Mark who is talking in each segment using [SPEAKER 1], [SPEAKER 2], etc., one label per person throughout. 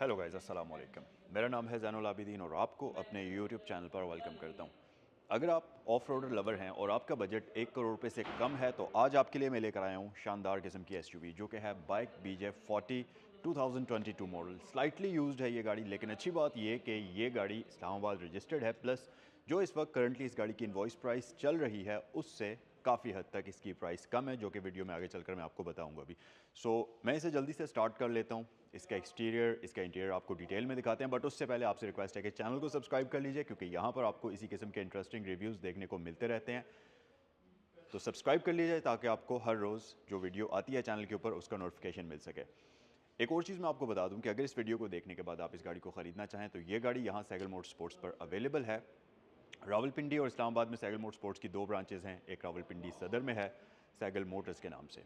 [SPEAKER 1] Hello guys, अस्सलाम वालेकुम। मेरा नाम है ज़ैनुल आबिदीन और आपको अपने यूट्यूब चैनल पर वेलकम करता हूँ। अगर आप ऑफ रोडर लवर हैं और आपका बजट 1 करोड़ रुपए से कम है तो आज आपके लिए मैं लेकर आया हूँ शानदार किस्म की एसयूवी जो कि है bike BJ40 2022 model. Slightly used है ये गाड़ी, लेकिन अच्छी बात ये कि ये गाड़ी इस्लामाबाद रजिस्टर्ड है। प्लस जो इस वक्त करंटली इस गाड़ी की इनवॉइस प्राइस चल रही है उससे काफ़ी हद तक इसकी प्राइस कम है, जो कि वीडियो में आगे चलकर मैं आपको बताऊंगा अभी। मैं इसे जल्दी से स्टार्ट कर लेता हूँ। इसका एक्सटीरियर, इसका इंटीरियर आपको डिटेल में दिखाते हैं, बट उससे पहले आपसे रिक्वेस्ट है कि चैनल को सब्सक्राइब कर लीजिए, क्योंकि यहाँ पर आपको इसी किस्म के इंटरेस्टिंग रिव्यूज़ देखने को मिलते रहते हैं। तो सब्सक्राइब कर लीजिए ताकि आपको हर रोज़ जो वीडियो आती है चैनल के ऊपर उसका नोटिफिकेशन मिल सके। एक और चीज़ मैं आपको बता दूं कि अगर इस वीडियो को देखने के बाद आप इस गाड़ी को ख़रीदना चाहें तो ये गाड़ी यहाँ सैगल मोटर स्पोर्ट्स पर अवेलेबल है। रावलपिंडी और इस्लामाबाद में सैगल मोटर स्पोर्ट्स की दो ब्रांचेज़ हैं। एक रावलपिंडी सदर में है सैगल मोटर्स के नाम से,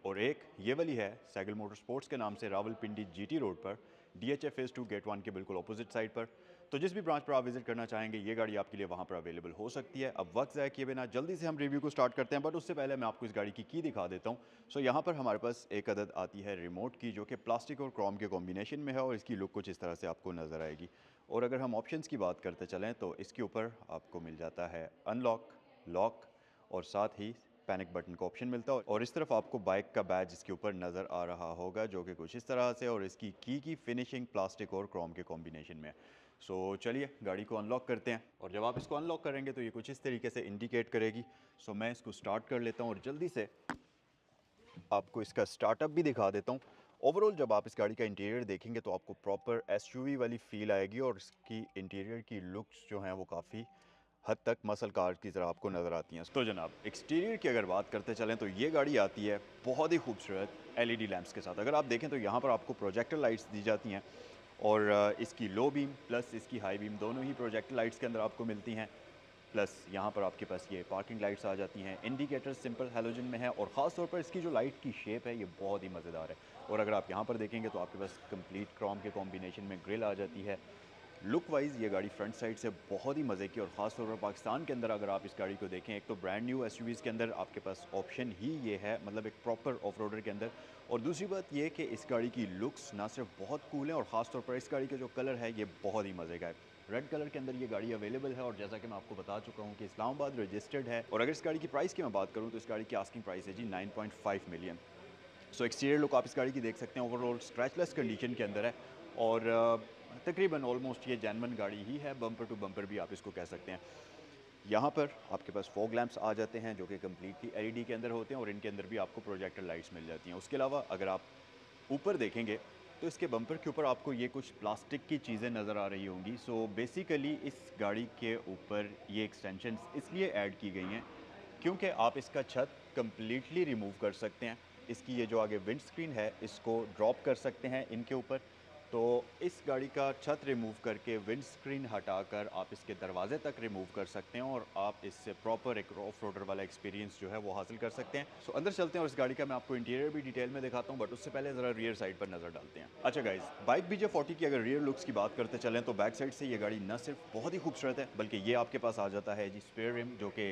[SPEAKER 1] और एक ये वाली है सैगल मोटर स्पोर्ट्स के नाम से रावलपिंडी GT रोड पर DHA फेज़ 2 गेट 1 के बिल्कुल अपोजिट साइड पर। तो जिस भी ब्रांच पर आप विजिट करना चाहेंगे ये गाड़ी आपके लिए वहाँ पर अवेलेबल हो सकती है। अब वक्त ज़ाया किए बिना जल्दी से हम रिव्यू को स्टार्ट करते हैं, बट उससे पहले मैं आपको इस गाड़ी की दिखा देता हूँ। यहाँ पर हमारे पास एक अदद आती है रिमोट की, जो कि प्लास्टिक और क्रोम के कॉम्बिनेशन में है, और इसकी लुक कुछ इस तरह से आपको नज़र आएगी। और अगर हम ऑप्शंस की बात करते चलें तो इसके ऊपर आपको मिल जाता है अनलॉक, लॉक, और साथ ही पैनिक बटन का ऑप्शन मिलता है। और इस तरफ आपको बाइक का बैज इसके ऊपर नज़र आ रहा होगा, जो कि कुछ इस तरह से, और इसकी की फिनिशिंग प्लास्टिक और क्रोम के कॉम्बिनेशन में। चलिए गाड़ी को अनलॉक करते हैं, और जब आप इसको अनलॉक करेंगे तो ये कुछ इस तरीके से इंडिकेट करेगी। मैं इसको स्टार्ट कर लेता हूँ और जल्दी से आपको इसका स्टार्टअप भी दिखा देता हूँ। ओवरऑल जब आप इस गाड़ी का इंटीरियर देखेंगे तो आपको प्रॉपर एसयूवी वाली फील आएगी, और इसकी इंटीरियर की लुक्स जो हैं वो काफ़ी हद तक मसल कार की तरह आपको नज़र आती हैं। तो जनाब एक्सटीरियर की अगर बात करते चलें तो ये गाड़ी आती है बहुत ही खूबसूरत LED लैंप्स के साथ। अगर आप देखें तो यहाँ पर आपको प्रोजेक्टर लाइट्स दी जाती हैं, और इसकी लो बीम प्लस इसकी हाई बीम दोनों ही प्रोजेक्टर लाइट्स के अंदर आपको मिलती हैं। प्लस यहाँ पर आपके पास ये पार्किंग लाइट्स आ जाती हैं। इंडिकेटर सिंपल हैलोजन में है, और ख़ास तौर पर इसकी जो लाइट की शेप है ये बहुत ही मज़ेदार है। और अगर आप यहाँ पर देखेंगे तो आपके पास कंप्लीट क्रोम के कॉम्बिनेशन में ग्रिल आ जाती है। लुक वाइज ये गाड़ी फ्रंट साइड से बहुत ही मज़े की, और ख़ास तौर पर पाकिस्तान के अंदर अगर आप इस गाड़ी को देखें, एक तो ब्रांड न्यू एसयूवीज़ के अंदर आपके पास ऑप्शन ही ये है, मतलब एक प्रॉपर ऑफ रोडर के अंदर। और दूसरी बात ये कि इस गाड़ी की लुक्स ना सिर्फ बहुत कूल है, और ख़ास तौर पर इस गाड़ी का जो कलर है ये बहुत ही मज़े का है। रेड कलर के अंदर ये गाड़ी अवेलेबल है, और जैसा कि मैं आपको बता चुका हूँ कि इस्लामाबाद रजिस्टर्ड है। और अगर इस गाड़ी की प्राइस की मैं बात करूँ तो इस गाड़ी की आस्किंग प्राइस है जी 9.5 मिलियन। एक्सटीरियर लुक आप इस गाड़ी की देख सकते हैं, ओवरऑल स्क्रैचलेस कंडीशन के अंदर है, और तकरीबन ऑलमोस्ट ये जेन्युइन गाड़ी ही है, बम्पर टू बम्पर भी आप इसको कह सकते हैं। यहाँ पर आपके पास फॉग लैंप्स आ जाते हैं जो कि कम्प्लीटली LED के अंदर होते हैं, और इनके अंदर भी आपको प्रोजेक्टर लाइट्स मिल जाती हैं। उसके अलावा अगर आप ऊपर देखेंगे तो इसके बम्पर के ऊपर आपको ये कुछ प्लास्टिक की चीज़ें नज़र आ रही होंगी। बेसिकली इस गाड़ी के ऊपर ये एक्सटेंशंस इसलिए ऐड की गई हैं क्योंकि आप इसका छत कम्प्लीटली रिमूव कर सकते हैं। इसकी ये जो आगे विंड स्क्रीन है इसको ड्रॉप कर सकते हैं इनके ऊपर। तो इस गाड़ी का छत रिमूव करके विंड स्क्रीन हटाकर आप इसके दरवाजे तक रिमूव कर सकते हैं, और आप इससे प्रॉपर एक ऑफ रोडर वाला एक्सपीरियंस जो है वो हासिल कर सकते हैं। अंदर चलते हैं और इस गाड़ी का मैं आपको इंटीरियर भी डिटेल में दिखाता हूँ, बट उससे पहले ज़रा रियर साइड पर नज़र डालते हैं। अच्छा गाइज, बाइक BJ40 की अगर रियर लुक्स की बात करते चलें तो बैक साइड से ये गाड़ी न सिर्फ बहुत ही खूबसूरत है, बल्कि ये आपके पास आ जाता है जी स्पेयर रिम, जो कि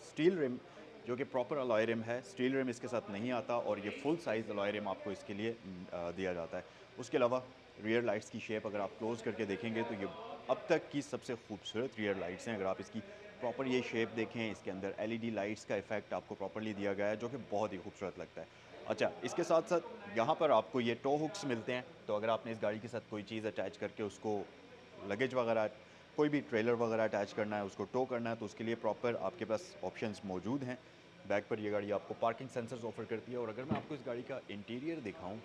[SPEAKER 1] स्टील रिम, जो कि प्रॉपर अलॉय रिम है। स्टील रिम इसके साथ नहीं आता, और ये फुल साइज़ अलॉय रिम आपको इसके लिए दिया जाता है। उसके अलावा रियर लाइट्स की शेप अगर आप क्लोज करके देखेंगे तो ये अब तक की सबसे खूबसूरत रियर लाइट्स हैं। अगर आप इसकी प्रॉपर ये शेप देखें, इसके अंदर LED लाइट्स का इफेक्ट आपको प्रॉपरली दिया गया है, जो कि बहुत ही खूबसूरत लगता है। अच्छा, इसके साथ साथ यहाँ पर आपको ये टो हुक्स मिलते हैं, तो अगर आपने इस गाड़ी के साथ कोई चीज़ अटैच करके उसको लगेज वगैरह, कोई भी ट्रेलर वगैरह अटैच करना है, उसको टो करना है, तो उसके लिए प्रॉपर आपके पास ऑप्शंस मौजूद हैं। बैक पर ये गाड़ी आपको पार्किंग सेंसर्स ऑफर करती है। और अगर मैं आपको इस गाड़ी का इंटीरियर दिखाऊं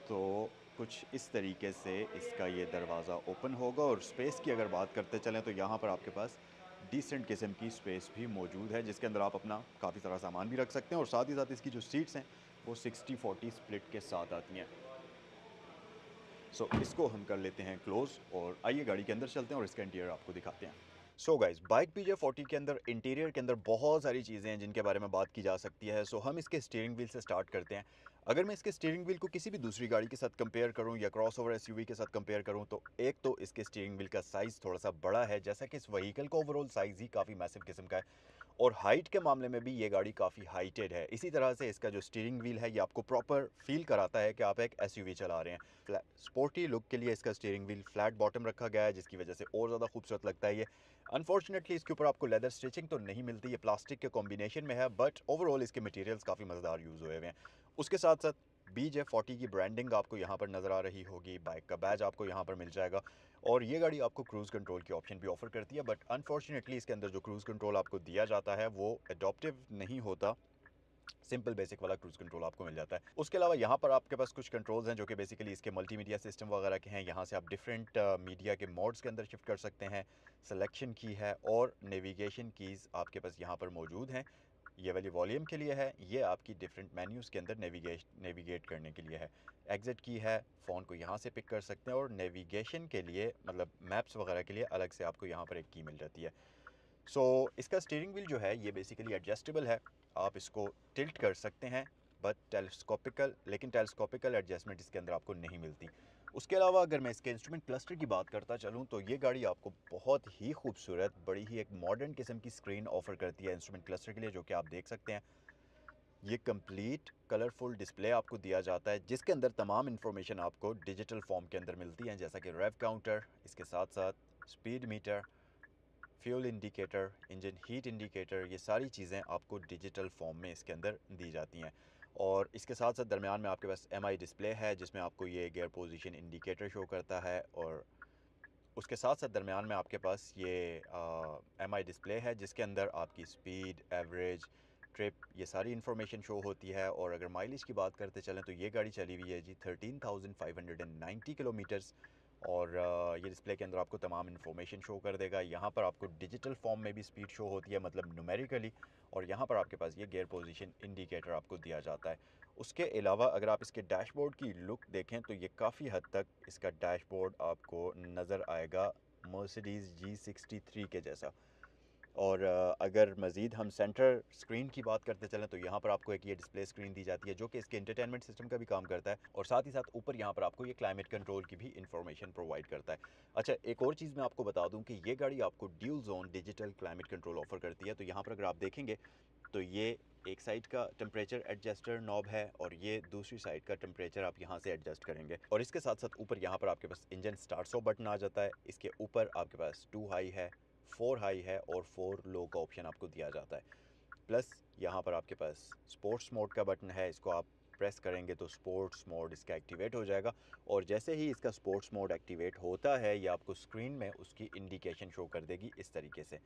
[SPEAKER 1] तो कुछ इस तरीके से इसका ये दरवाज़ा ओपन होगा। और स्पेस की अगर बात करते चलें तो यहाँ पर आपके पास डिसेंट किस्म की स्पेस भी मौजूद है, जिसके अंदर आप अपना काफ़ी सारा सामान भी रख सकते हैं। और साथ ही साथ इसकी जो सीट्स हैं वो 60-40 स्प्लिट के साथ आती हैं। इसको हम कर लेते हैं क्लोज, और आइए गाड़ी के अंदर चलते हैं और इसका इंटीरियर आपको दिखाते हैं। गाइस, बाइक BJ40 के अंदर इंटीरियर के अंदर बहुत सारी चीज़ें हैं जिनके बारे में बात की जा सकती है। हम इसके स्टीयरिंग व्हील से स्टार्ट करते हैं। अगर मैं इसके स्टीयरिंग व्हील को किसी भी दूसरी गाड़ी के साथ कंपेयर करूं या क्रॉसओवर एसयूवी के साथ कंपेयर करूं तो एक तो इसके स्टीयरिंग व्हील का साइज़ थोड़ा सा बड़ा है, जैसा कि इस व्हीकल का ओवरऑल साइज़ ही काफ़ी मैसिव किस्म का है। और हाइट के मामले में भी ये गाड़ी काफ़ी हाइटेड है। इसी तरह से इसका जो स्टीयरिंग व्हील है ये आपको प्रॉपर फील कराता है कि आप एक एसयूवी चला रहे हैं। स्पोर्टी लुक के लिए इसका स्टीयरिंग व्हील फ्लैट बॉटम रखा गया है, जिसकी वजह से और ज़्यादा खूबसूरत लगता है ये। अनफॉर्चुनेटली इसके ऊपर आपको लेदर स्टिचिंग तो नहीं मिलती, ये प्लास्टिक के कॉम्बिनेशन में है, बट ओवरऑल इसके मटेरियल्स काफ़ी मज़ेदार यूज़ हुए हुए हैं। उसके साथ साथ BJ40 की ब्रांडिंग आपको यहाँ पर नज़र आ रही होगी, बाइक का बैज आपको यहाँ पर मिल जाएगा। और ये गाड़ी आपको क्रूज़ कंट्रोल की ऑप्शन भी ऑफ़र करती है, बट अनफॉर्चुनेटली इसके अंदर जो क्रूज़ कंट्रोल आपको दिया जाता है वो एडॉप्टिव नहीं होता, सिंपल बेसिक वाला क्रूज़ कंट्रोल आपको मिल जाता है। उसके अलावा यहाँ पर आपके पास कुछ कंट्रोल्स हैं जो कि बेसिकली इसके मल्टीमीडिया सिस्टम वगैरह के हैं। यहाँ से आप डिफरेंट मीडिया के मोड्स के अंदर शिफ्ट कर सकते हैं। सिलेक्शन की है और नेविगेशन कीज़ आपके पास यहाँ पर मौजूद हैं। ये वाली वॉल्यूम के लिए है, ये आपकी डिफरेंट मेन्यूज़ के अंदर नेविगेट करने के लिए है। एग्ज़िट की है, फ़ोन को यहाँ से पिक कर सकते हैं, और नेविगेशन के लिए मतलब मैप्स वगैरह के लिए अलग से आपको यहाँ पर एक की मिल जाती है। इसका स्टीयरिंग व्हील जो है ये बेसिकली एडजस्टेबल है, आप इसको टिल्ट कर सकते हैं, बट टेलीस्कोपिकल एडजस्टमेंट इसके अंदर आपको नहीं मिलती। उसके अलावा अगर मैं इसके इंस्ट्रूमेंट क्लस्टर की बात करता चलूँ तो ये गाड़ी आपको बहुत ही खूबसूरत, बड़ी ही एक मॉडर्न किस्म की स्क्रीन ऑफर करती है इंस्ट्रूमेंट क्लस्टर के लिए, जो कि आप देख सकते हैं। ये कंप्लीट कलरफुल डिस्प्ले आपको दिया जाता है, जिसके अंदर तमाम इन्फॉर्मेशन आपको डिजिटल फॉर्म के अंदर मिलती है, जैसा कि रेव काउंटर, इसके साथ साथ speed metre, fuel indicator, engine heat indicator, ये सारी चीज़ें आपको डिजिटल फॉर्म में इसके अंदर दी जाती हैं। और इसके साथ साथ दरमियान में आपके पास MI डिस्प्ले है, जिसमें आपको ये गियर पोजीशन इंडिकेटर शो करता है। और उसके साथ साथ दरमियान में आपके पास ये MI डिस्प्ले है, जिसके अंदर आपकी स्पीड, एवरेज, ट्रिप, ये सारी इन्फॉर्मेशन शो होती है। और अगर माइलेज की बात करते चलें तो ये गाड़ी चली हुई है जी 13,590 किलोमीटर्स। और ये डिस्प्ले के अंदर आपको तमाम इन्फॉर्मेशन शो कर देगा। यहाँ पर आपको डिजिटल फॉर्म में भी स्पीड शो होती है, मतलब न्यूमेरिकली। और यहाँ पर आपके पास ये गियर पोजीशन इंडिकेटर आपको दिया जाता है। उसके अलावा अगर आप इसके डैशबोर्ड की लुक देखें तो ये काफ़ी हद तक इसका डैशबोर्ड आपको नज़र आएगा मर्सिडीज़ G63 के जैसा। और अगर मज़ीद हम सेंटर स्क्रीन की बात करते चलें तो यहाँ पर आपको एक ये डिस्प्ले स्क्रीन दी जाती है, जो कि इसके इंटरटेनमेंट सिस्टम का भी काम करता है, और साथ ही साथ ऊपर यहाँ पर आपको ये क्लाइमेट कंट्रोल की भी इंफॉर्मेशन प्रोवाइड करता है। अच्छा, एक और चीज़ मैं आपको बता दूँ कि ये गाड़ी आपको dual zone digital climate control offer करती है। तो यहाँ पर अगर आप देखेंगे तो ये एक साइड का टेम्परेचर एडजस्टर नॉब है, और ये दूसरी साइड का टेम्परेचर आप यहाँ से एडजस्ट करेंगे। और इसके साथ साथ ऊपर यहाँ पर आपके पास इंजन स्टार्ट स्टॉप बटन आ जाता है। इसके ऊपर आपके पास 2 हाई है, 4 हाई है, और 4 लो का ऑप्शन आपको दिया जाता है। प्लस यहाँ पर आपके पास स्पोर्ट्स मोड का बटन है, इसको आप प्रेस करेंगे तो स्पोर्ट्स मोड इसका एक्टिवेट हो जाएगा। और जैसे ही इसका स्पोर्ट्स मोड एक्टिवेट होता है, ये आपको स्क्रीन में उसकी इंडिकेशन शो कर देगी इस तरीके से,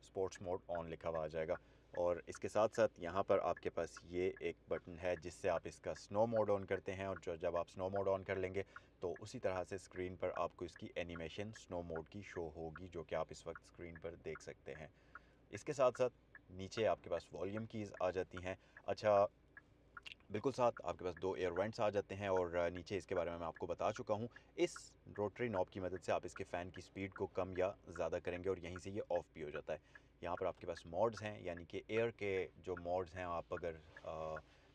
[SPEAKER 1] स्पोर्ट्स मोड ऑन लिखा हुआ आ जाएगा। और इसके साथ साथ यहाँ पर आपके पास ये एक बटन है जिससे आप इसका स्नो मोड ऑन करते हैं, और जब आप स्नो मोड ऑन कर लेंगे तो उसी तरह से स्क्रीन पर आपको इसकी एनिमेशन स्नो मोड की शो होगी, जो कि आप इस वक्त स्क्रीन पर देख सकते हैं। इसके साथ साथ नीचे आपके पास वॉल्यूम कीज़ आ जाती हैं। अच्छा, बिल्कुल साथ आपके पास 2 एयर वेंट्स आ जाते हैं, और नीचे इसके बारे में मैं आपको बता चुका हूँ। इस रोटरी नॉब की मदद से आप इसके फ़ैन की स्पीड को कम या ज़्यादा करेंगे, और यहीं से ये ऑफ भी हो जाता है। यहाँ पर आपके पास मोड्स हैं, यानी कि एयर के जो मोड्स हैं, आप अगर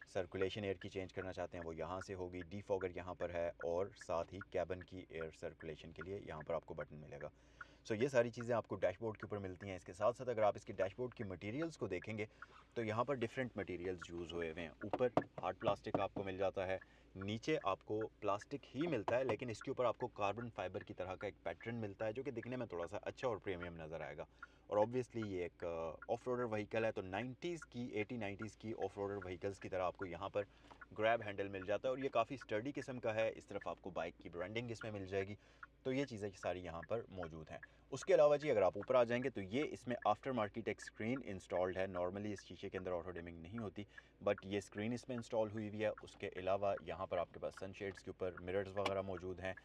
[SPEAKER 1] सर्कुलेशन एयर की चेंज करना चाहते हैं वो यहाँ से होगी, डीफॉगर यहाँ पर है, और साथ ही कैबिन की एयर सर्कुलेशन के लिए यहाँ पर आपको बटन मिलेगा। ये सारी चीज़ें आपको डैशबोर्ड के ऊपर मिलती हैं। इसके साथ साथ अगर आप इसके डैशबोर्ड की मटेरियल्स को देखेंगे तो यहाँ पर डिफरेंट मटेरियल्स यूज़ हुए हुए हैं। ऊपर हार्ड प्लास्टिक आपको मिल जाता है, नीचे आपको प्लास्टिक ही मिलता है, लेकिन इसके ऊपर आपको कार्बन फाइबर की तरह का एक पैटर्न मिलता है, जो कि दिखने में थोड़ा सा अच्छा और प्रीमियम नज़र आएगा। और ऑब्वियसली ये एक ऑफ रोडर व्हीकल है, तो 90s की ऑफ रोडर व्हीकल्स की तरह आपको यहाँ पर ग्रैब हैंडल मिल जाता है, और ये काफ़ी स्टर्डी किस्म का है। इस तरफ आपको बाइक की ब्रांडिंग इसमें मिल जाएगी। तो ये चीज़ें सारी यहाँ पर मौजूद हैं। उसके अलावा जी अगर आप ऊपर आ जाएंगे तो ये इसमें आफ्टर मार्केट एक स्क्रीन इंस्टॉल्ड है। नॉर्मली इस शीशे के अंदर ऑटो डिमिंग नहीं होती, बट ये स्क्रीन इसमें इंस्टॉल हुई हुई है। उसके अलावा यहाँ पर आपके पास सनशेड्स के ऊपर मिरर्स वगैरह मौजूद हैं।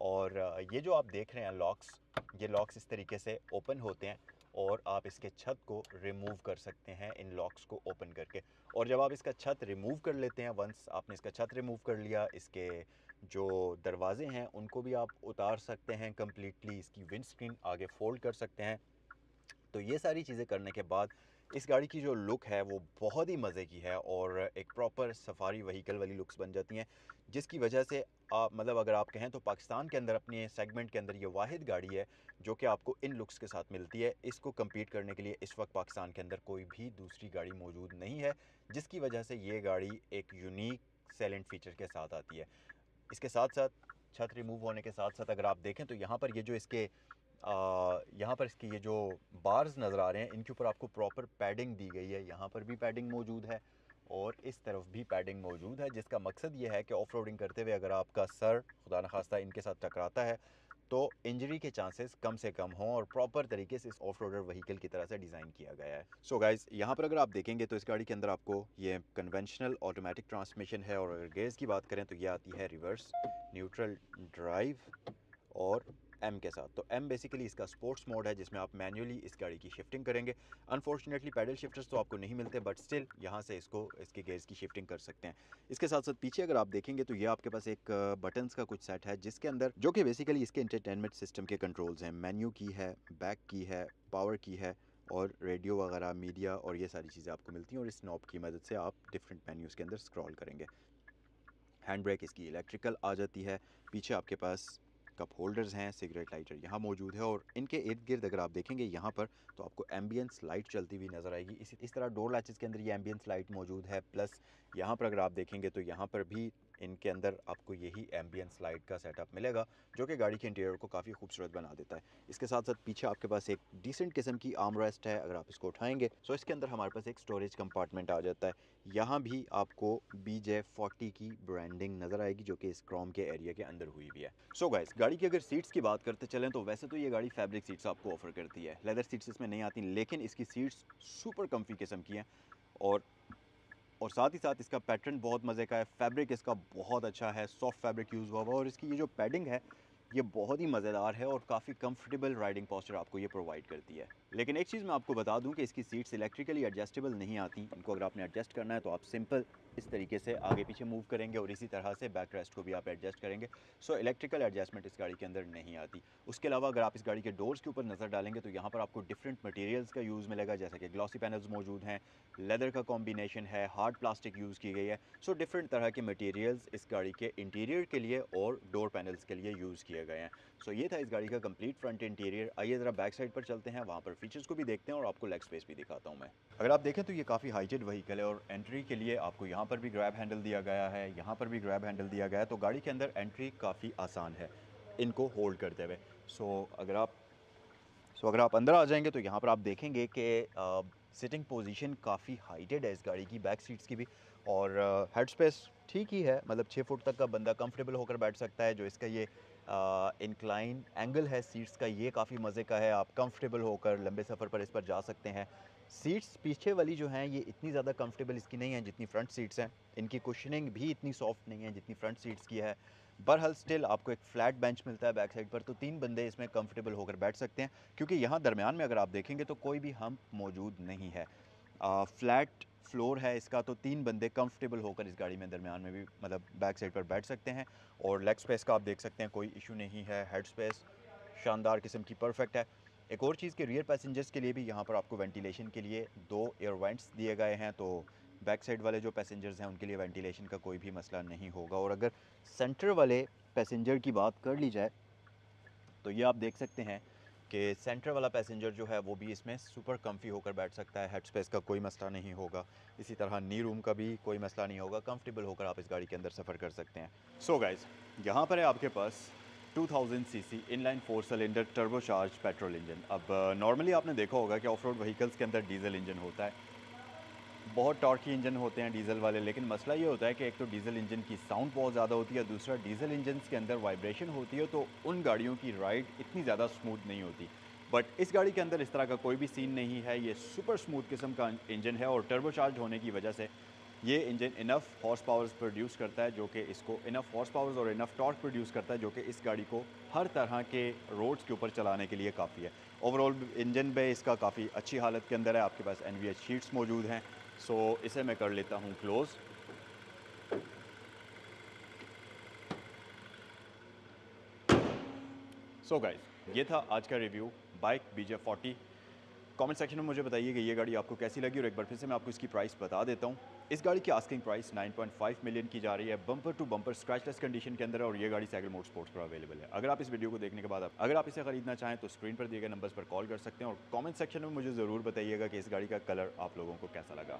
[SPEAKER 1] और ये जो आप देख रहे हैं लॉक्स, ये लॉक्स इस तरीके से ओपन होते हैं, और आप इसके छत को रिमूव कर सकते हैं इन लॉक्स को ओपन करके। और जब आप इसका छत रिमूव कर लेते हैं, वंस आपने इसका छत रिमूव कर लिया, इसके जो दरवाजे हैं उनको भी आप उतार सकते हैं कम्प्लीटली, इसकी विंड स्क्रीन आगे फोल्ड कर सकते हैं। तो ये सारी चीज़ें करने के बाद इस गाड़ी की जो लुक है वो बहुत ही मज़े की है और एक प्रॉपर सफारी व्हीकल वाली लुक्स बन जाती हैं, जिसकी वजह से आप मतलब अगर आप कहें तो पाकिस्तान के अंदर अपने सेगमेंट के अंदर ये वाहिद गाड़ी है जो कि आपको इन लुक्स के साथ मिलती है। इसको कम्पीट करने के लिए इस वक्त पाकिस्तान के अंदर कोई भी दूसरी गाड़ी मौजूद नहीं है, जिसकी वजह से ये गाड़ी एक यूनिक सेलेंट फीचर के साथ आती है। इसके साथ साथ छत रिमूव होने के साथ साथ अगर आप देखें तो यहाँ पर ये जो इसके यहाँ पर इसकी ये जो बार्स नज़र आ रहे हैं, इनके ऊपर आपको प्रॉपर पैडिंग दी गई है। यहाँ पर भी पैडिंग मौजूद है और इस तरफ भी पैडिंग मौजूद है, जिसका मकसद ये है कि ऑफ रोडिंग करते हुए अगर आपका सर खुदा न खास्ता इनके साथ टकराता है तो इंजरी के चांसेस कम से कम हों और प्रॉपर तरीके से इस ऑफ रोडर व्हीकल की तरह से डिज़ाइन किया गया है। सो गाइज़, यहाँ पर अगर आप देखेंगे तो इस गाड़ी के अंदर आपको ये कन्वेंशनल ऑटोमेटिक ट्रांसमिशन है और अगर गेयर्स की बात करें तो ये आती है रिवर्स, न्यूट्रल, ड्राइव और एम के साथ। तो एम बेसिकली इसका स्पोर्ट्स मोड है जिसमें आप मैन्युअली इस गाड़ी की शिफ्टिंग करेंगे। अनफॉर्चुनेटली पैडल शिफ्टर्स तो आपको नहीं मिलते, बट स्टिल यहाँ से इसके गेयर्स की शिफ्टिंग कर सकते हैं। इसके साथ साथ पीछे अगर आप देखेंगे तो ये आपके पास एक बटन्स का कुछ सेट है जिसके अंदर जो कि बेसिकली इसके इंटरटेनमेंट सिस्टम के कंट्रोल्स हैं। मेन्यू की है, बैक की है, पावर की है और रेडियो वगैरह, मीडिया और ये सारी चीज़ें आपको मिलती हैं और इस नॉब की मदद से आप डिफरेंट मेन्यूज़ के अंदर स्क्रॉल करेंगे। हैंड ब्रेक इसकी इलेक्ट्रिकल आ जाती है। पीछे आपके पास कप होल्डर्स हैं, सिगरेट लाइटर यहाँ मौजूद है और इनके इर्द गिर्द अगर आप देखेंगे यहाँ पर तो आपको एम्बियंस लाइट चलती हुई नज़र आएगी। इस तरह डोर लैचेस के अंदर ये एम्बियंस लाइट मौजूद है। प्लस यहाँ पर अगर आप देखेंगे तो यहाँ पर भी इनके अंदर आपको यही एम्बियंस लाइट का सेटअप मिलेगा जो कि गाड़ी के इंटीरियर को काफ़ी खूबसूरत बना देता है। इसके साथ साथ पीछे आपके पास एक डिसेंट किस्म की आर्म रेस्ट है। अगर आप इसको उठाएंगे तो इसके अंदर हमारे पास एक स्टोरेज कंपार्टमेंट आ जाता है। यहाँ भी आपको BJ40 की ब्रांडिंग नज़र आएगी जो कि इस क्रोम के एरिया के अंदर हुई भी है। सो गाइस, गाड़ी की अगर सीट्स की बात करते चलें तो वैसे तो ये गाड़ी फैब्रिक सीट्स आपको ऑफर करती है, लेदर सीट्स इसमें नहीं आती, लेकिन इसकी सीट्स सुपर कम्फी किस्म की हैं और साथ ही साथ इसका पैटर्न बहुत मज़े का है। फैब्रिक इसका बहुत अच्छा है, सॉफ्ट फैब्रिक यूज़ हुआ हुआ और इसकी ये जो पैडिंग है ये बहुत ही मज़ेदार है और काफ़ी कंफर्टेबल राइडिंग पोस्चर आपको ये प्रोवाइड करती है। लेकिन एक चीज़ मैं आपको बता दूं कि इसकी सीट्स इलेक्ट्रिकली एडजस्टेबल नहीं आती। इनको अगर आपने एडजस्ट करना है तो आप सिंपल इस तरीके से आगे पीछे मूव करेंगे और इसी तरह से बैक रेस्ट को भी आप एडजस्ट करेंगे। सो इलेक्ट्रिकल एडजस्टमेंट इस गाड़ी के अंदर नहीं आती। उसके अलावा अगर आप इस गाड़ी के डोर्स के ऊपर नज़र डालेंगे तो यहाँ पर आपको डिफरेंट मटेरियल्स का यूज़ मिलेगा, जैसे कि ग्लॉसी पैनल्स मौजूद हैं, लेदर का कॉम्बिनेशन है, हार्ड प्लास्टिक यूज़ की गई है। सो डिफरेंट तरह के मटेरियल्स इस गाड़ी के इंटीरियर के लिए और डोर पैनल्स के लिए यूज़ किए गए हैं। सो ये था इस गाड़ी का कंप्लीट फ्रंट इंटीरियर। आइए ज़रा बैक साइड पर चलते हैं, वहाँ पर फीचर्स को भी देखते हैं और आपको लेग स्पेस भी दिखाता हूँ मैं। अगर आप देखें तो ये काफ़ी हाइटेड व्हीकल है और एंट्री के लिए आपको यहाँ पर भी ग्रैब हैंडल दिया गया है, यहाँ पर भी ग्रैब हैंडल दिया गया है। तो गाड़ी के अंदर एंट्री काफ़ी आसान है इनको होल्ड करते हुए। अगर आप अंदर आ जाएंगे तो यहाँ पर आप देखेंगे कि सिटिंग पोजीशन काफ़ी हाइटेड है इस गाड़ी की, बैक सीट्स की भी, और हेड स्पेस ठीक ही है, मतलब 6 फुट तक का बंदा कंफर्टेबल होकर बैठ सकता है। जो इसका ये इंक्लाइन एंगल है सीट्स का, ये काफ़ी मज़े का है। आप कंफर्टेबल होकर लंबे सफ़र पर इस पर जा सकते हैं। सीट्स पीछे वाली जो हैं ये इतनी ज़्यादा कंफर्टेबल इसकी नहीं है जितनी फ्रंट सीट्स हैं। इनकी कुशनिंग भी इतनी सॉफ्ट नहीं है जितनी फ्रंट सीट्स की है। बहरहाल स्टिल आपको एक फ्लैट बेंच मिलता है बैक साइड पर, तो 3 बंदे इसमें कंफर्टेबल होकर बैठ सकते हैं, क्योंकि यहाँ दरमियान में अगर आप देखेंगे तो कोई भी हम्प मौजूद नहीं है। फ्लैट फ्लोर है इसका, तो 3 बंदे कंफर्टेबल होकर इस गाड़ी में दरमियान में भी मतलब बैक साइड पर बैठ सकते हैं। और लेग स्पेस का आप देख सकते हैं कोई इशू नहीं है। हेड स्पेस शानदार किस्म की परफेक्ट है। एक और चीज़ के रियर पैसेंजर्स के लिए भी यहाँ पर आपको वेंटिलेशन के लिए 2 एयर वेंट्स दिए गए हैं, तो बैक साइड वाले जो पैसेंजर्स हैं उनके लिए वेंटिलेशन का कोई भी मसला नहीं होगा। और अगर सेंटर वाले पैसेंजर की बात कर ली जाए तो ये आप देख सकते हैं कि सेंटर वाला पैसेंजर जो है वो भी इसमें सुपर कम्फी होकर बैठ सकता है। हेड स्पेस का कोई मसला नहीं होगा, इसी तरह नी रूम का भी कोई मसला नहीं होगा। कंफर्टेबल होकर आप इस गाड़ी के अंदर सफ़र कर सकते हैं। सो गाइस, यहाँ पर है आपके पास 2000 CC inline 4 cylinder turbocharge petrol engine. अब नॉर्मली आपने देखा होगा कि ऑफ रोड व्हीकल्स के अंदर डीजल इंजन होता है, बहुत टॉर्की इंजन होते हैं डीजल वाले, लेकिन मसला ये होता है कि एक तो डीजल इंजन की साउंड बहुत ज़्यादा होती है, दूसरा डीजल इंजन के अंदर वाइब्रेशन होती है, तो उन गाड़ियों की राइड इतनी ज़्यादा स्मूथ नहीं होती। बट इस गाड़ी के अंदर इस तरह का कोई भी सीन नहीं है। ये सुपर स्मूथ किस्म का इंजन है और टर्बोचार्ज होने की वजह से ये engine enough horse powers produce करता है, जो कि इसको इनफ हॉर्स पावर्स और इनफ टॉर्क प्रोड्यूस करता है, जो कि इस गाड़ी को हर तरह के रोड्स के ऊपर चलाने के लिए काफ़ी है। ओवरऑल इंजन पे इसका काफ़ी अच्छी हालत के अंदर है। आपके पास NVH शीट्स मौजूद हैं। सो इसे मैं कर लेता हूँ क्लोज़। सो गाइस, ये था आज का review bike BJ40। Comment section में मुझे बताइए कि ये गाड़ी आपको कैसी लगी, और एक बार फिर से मैं आपको इसकी प्राइस बता देता हूँ। इस गाड़ी की आस्किंग प्राइस 9.5 मिलियन की जा रही है, bumper to bumper scratchless condition के अंदर है, और ये गाड़ी साइकिल मोड स्पोर्ट्स पर अवेलेबल है। अगर आप इस वीडियो को देखने के बाद अगर आप इसे खरीदना चाहें तो स्क्रीन पर दिए गए नंबर्स पर कॉल कर सकते हैं, और कमेंट सेक्शन में मुझे ज़रूर बताइएगा कि इस गाड़ी का कलर आप लोगों को कैसा लगा।